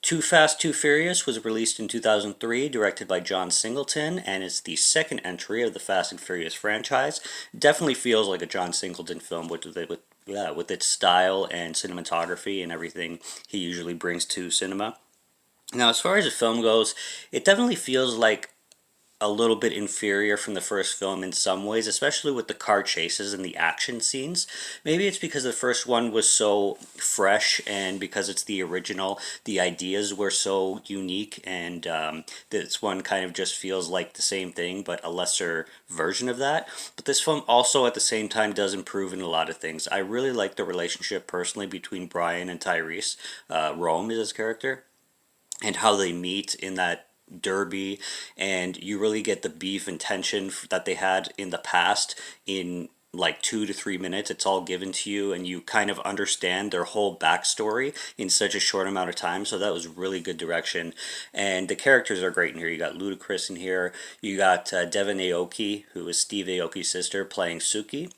Too Fast, Too Furious was released in 2003, directed by John Singleton, and is the second entry of the Fast and Furious franchise. Definitely feels like a John Singleton film with its style and cinematography and everything he usually brings to cinema. Now, as far as the film goes, it definitely feels like a little bit inferior from the first film in some ways, especially with the car chases and the action scenes. Maybe it's because the first one was so fresh, and because it's the original, the ideas were so unique, and this one kind of just feels like the same thing, but a lesser version of that. But this film also at the same time does improve in a lot of things. I really like the relationship personally between Brian and Tyrese. Rome is his character, and how they meet in that derby, and you really get the beef and tension that they had in the past in like 2 to 3 minutes. It's all given to you, and you kind of understand their whole backstory in such a short amount of time. So that was really good direction, and the characters are great in here. You got Ludacris in here. You got Devin Aoki, who is Steve Aoki's sister, playing Suki.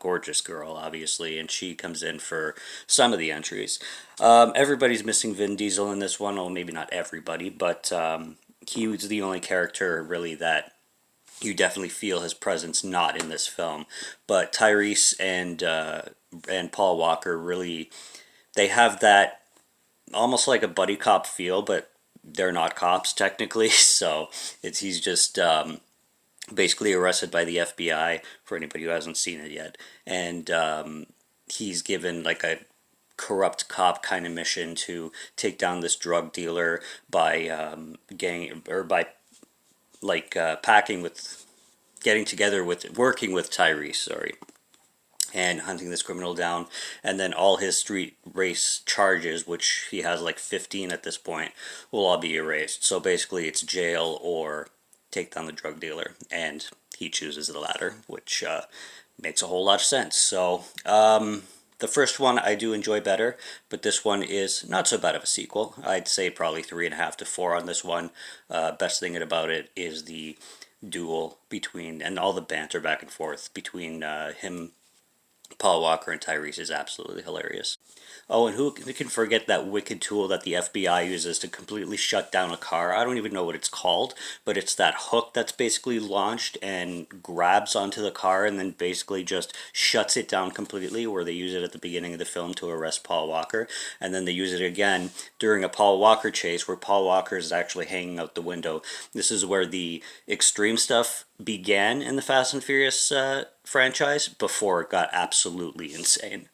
Gorgeous girl, obviously, and she comes in for some of the entries. Everybody's missing Vin Diesel in this one. Well, maybe not everybody, but he was the only character really that you definitely feel his presence not in this film. But Tyrese and Paul Walker really, they have that almost like a buddy cop feel, but they're not cops technically. So he's just basically arrested by the FBI, for anybody who hasn't seen it yet, and he's given like a corrupt cop kind of mission to take down this drug dealer by packing with, getting together with, working with Tyrese, sorry, and hunting this criminal down. And then all his street race charges, which he has like 15 at this point, will all be erased. So basically it's jail or take down the drug dealer, and he chooses the latter, which makes a whole lot of sense. So the first one I do enjoy better, but this one is not so bad of a sequel. I'd say probably 3.5 to 4 on this one. Best thing about it is the duel between, and all the banter back and forth between him, Paul Walker, and Tyrese is absolutely hilarious. Oh, and who can forget that wicked tool that the FBI uses to completely shut down a car? I don't even know what it's called, but it's that hook that's basically launched and grabs onto the car and then basically just shuts it down completely, where they use it at the beginning of the film to arrest Paul Walker, and then they use it again during a Paul Walker chase where Paul Walker is actually hanging out the window. This is where the extreme stuff began in the Fast and Furious franchise before it got absolutely insane.